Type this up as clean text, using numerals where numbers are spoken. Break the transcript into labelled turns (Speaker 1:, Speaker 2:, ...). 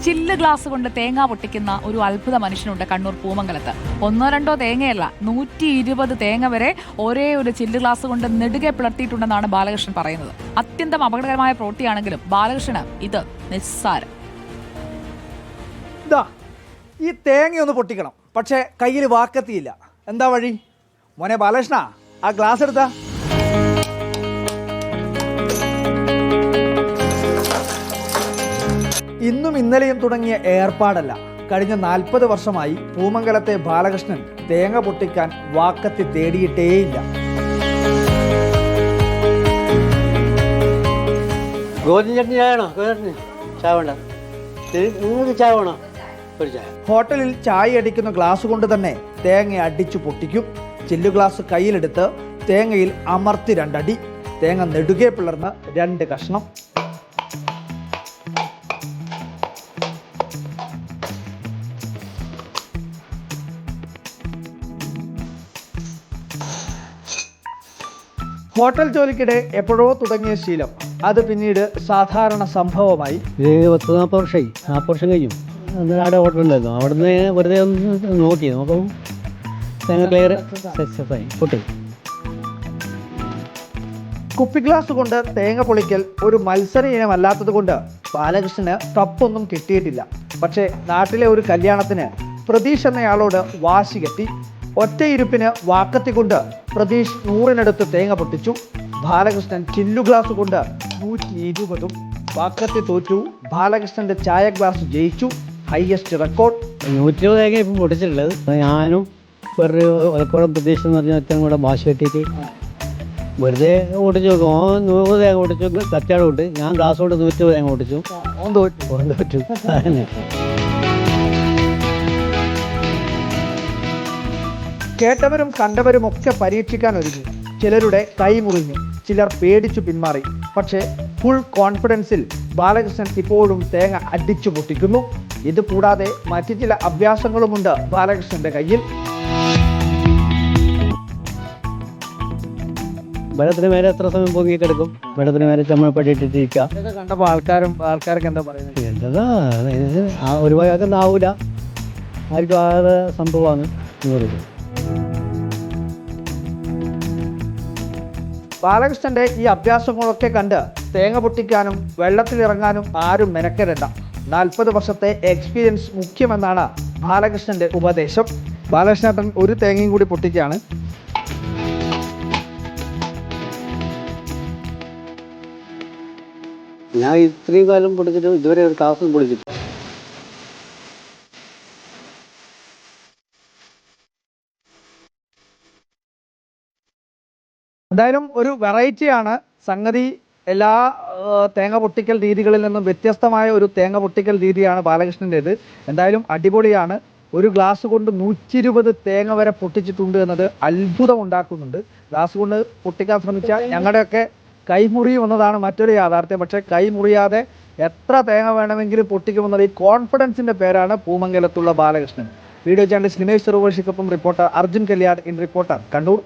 Speaker 1: ചില്ല് glass കൊണ്ട് തേങ്ങ പൊട്ടിക്കുന്ന ഒരു അത്ഭുത മനുഷ്യനുണ്ട് കണ്ണൂർ പൂമംഗലത്ത്. 1-2 തേങ്ങയല്ല, 120 തേങ്ങ വരെ ഒരേ ഒരു ചില്ല് ഗ്ലാസ് കൊണ്ട് നെടുകെ പിളർത്തിയിട്ടുണ്ടെന്നാണ് ബാലകൃഷ്ണൻ പറയുന്നത്. അത്യന്തം അപകടകരമായ പ്രവൃത്തിയാണെങ്കിലും ബാലകൃഷ്ണന് ഇത് നിസ്സാരം.
Speaker 2: ഈ തേങ്ങയൊന്ന് പൊട്ടിക്കണം, പക്ഷേ കയ്യിൽ വാക്കത്തിയില്ല. എന്താ വഴി? മോനെ ബാലകൃഷ്ണ, ആ ഗ്ലാസ് എടുത്താ. ഇന്നും ഇന്നലെയും തുടങ്ങിയ ഏർപ്പാടല്ല. കഴിഞ്ഞ 40 വർഷമായി പൂമംഗലത്തെ ബാലകൃഷ്ണൻ തേങ്ങ പൊട്ടിക്കാൻ വാക്കത്തി തേടിയിട്ടേയില്ല. ഹോട്ടലിൽ ചായ അടിക്കുന്ന ഗ്ലാസ് കൊണ്ട് തന്നെ തേങ്ങ അടിച്ചു പൊട്ടിക്കും. ചില്ലു ഗ്ലാസ് കയ്യിലെടുത്ത് തേങ്ങയിൽ അമർത്തി 2 അടി. തേങ്ങ നെടുകെ പിളർന്ന് 2 കഷ്ണം. ഹോട്ടൽ ജോലിക്കിടെ എപ്പോഴോ തുടങ്ങിയ ശീലം അത് പിന്നീട് സാധാരണ സംഭവമായി.
Speaker 3: 40 വർഷമായി, 40 വർഷം കഴിഞ്ഞു. അന്നേരം അവിടെ ഹോട്ടലുണ്ടായിരുന്നു. അവിടുന്ന് വെറുതെ ഒന്ന് നോക്കി നോക്കും, തേങ്ങ ക്ലിയർ സക്സസ്സായി പൊട്ടി.
Speaker 2: കുപ്പി ഗ്ലാസ് കൊണ്ട് തേങ്ങ പൊളിക്കൽ ഒരു മത്സര ഇനമല്ലാത്തത് കൊണ്ട് ബാലകൃഷ്ണന് കപ്പൊന്നും കിട്ടിയിട്ടില്ല. പക്ഷേ നാട്ടിലെ ഒരു കല്യാണത്തിന് പ്രതീഷ് എന്നയാളോട് വാശി കെട്ടി. ഒറ്റയിരുപ്പിന് വാക്കത്തി കൊണ്ട് പ്രതീഷ് 100-നടുത്ത് തേങ്ങ പൊട്ടിച്ചു. ബാലകൃഷ്ണൻ ചില്ലു ഗ്ലാസ് കൊണ്ട് 120. വാക്കത്തി തോറ്റു. ബാലകൃഷ്ണന്റെ ചായ ഗ്ലാസ് ജയിച്ചു. Highest record.
Speaker 3: 120 തേങ്ങ ഇപ്പം പൊട്ടിച്ചിട്ടുള്ളത്. ഞാനും വേറൊരു ഒലക്കോളം പ്രതീക്ഷ എന്ന് പറഞ്ഞാൽ ഒറ്റ കൂടെ വാശി കെട്ടിയിട്ട് വെറുതെ ഓടിച്ചു നോക്കും. 100 തേങ്ങ പൊട്ടിച്ചു, കറ്റാട് കൊണ്ട്. ഞാൻ ഗ്ലാസ് കൊണ്ട് 120 തേങ്ങ പൊട്ടിച്ചു. തോറ്റു. അതന്നെ.
Speaker 2: കേട്ടവരും കണ്ടവരും ഒക്കെ പരീക്ഷിക്കാൻ ഒരുങ്ങി. ചിലരുടെ കൈ മുറിഞ്ഞു, ചിലർ പേടിച്ചു പിന്മാറി. പക്ഷേ ഫുൾ കോൺഫിഡൻസിൽ ബാലകൃഷ്ണൻ ഇപ്പോഴും തേങ്ങ അടിച്ചു പൊട്ടിക്കുന്നു. ഇത് കൂടാതെ മറ്റു ചില അഭ്യാസങ്ങളുമുണ്ട് ബാലകൃഷ്ണന്റെ കയ്യിൽ.
Speaker 3: വെള്ളത്തിന് മേലെ എത്ര സമയം പൊങ്ങി കിടക്കും, വെള്ളത്തിന് മേലെ ചമ്മഴപ്പെട്ടിട്ടിരിക്കുക.
Speaker 2: കണ്ടപ്പോൾ ആൾക്കാർക്ക് എന്താ പറയുന്നത്?
Speaker 3: എന്താ ഒരു ഭാഗത്തൊന്നും ആവൂല, ആർക്കും ആകാതെ സംഭവമാണ് എന്ന് പറയുന്നത്.
Speaker 2: ബാലകൃഷ്ണന്റെ ഈ അഭ്യാസങ്ങളൊക്കെ കണ്ട് തേങ്ങ പൊട്ടിക്കാനും വെള്ളത്തിലിറങ്ങാനും ആരും മെനക്കെടണ്ട. 40 വർഷത്തെ എക്സ്പീരിയൻസ് മുഖ്യമെന്നാണ് ബാലകൃഷ്ണന്റെ ഉപദേശം. ബാലകൃഷ്ണൻ ഒരു തേങ്ങയും കൂടി പൊട്ടിക്കുകയാണ്.
Speaker 3: ഞാൻ ഇത്രയും കാലം പൊടിച്ചിട്ട് ഇതുവരെ ഒരു ക്ലാസ്സും പൊടിച്ചിട്ട്.
Speaker 2: എന്തായാലും ഒരു വെറൈറ്റിയാണ് സംഗതി. എല്ലാ തേങ്ങ പൊട്ടിക്കൽ രീതികളിൽ നിന്നും വ്യത്യസ്തമായ ഒരു തേങ്ങ പൊട്ടിക്കൽ രീതിയാണ് ബാലകൃഷ്ണൻ്റേത്. എന്തായാലും അടിപൊളിയാണ്. ഒരു ഗ്ലാസ് കൊണ്ട് 120 തേങ്ങ വരെ പൊട്ടിച്ചിട്ടുണ്ട് എന്നത് അത്ഭുതം ഉണ്ടാക്കുന്നുണ്ട്. ഗ്ലാസ് കൊണ്ട് പൊട്ടിക്കാൻ ശ്രമിച്ചാൽ ഞങ്ങളുടെയൊക്കെ കൈമുറിയും എന്നതാണ് മറ്റൊരു യാഥാർത്ഥ്യം. പക്ഷേ കൈമുറിയാതെ എത്ര തേങ്ങ വേണമെങ്കിലും പൊട്ടിക്കുമെന്നത് ഈ കോൺഫിഡൻസിൻ്റെ പേരാണ് പൂമംഗലത്തുള്ള ബാലകൃഷ്ണൻ. വീഡിയോ ചാനൽ സിനിമേഷ് ചെറുവഴിക്കൊപ്പം reporter Arjun Kalyad in reporter Kannur.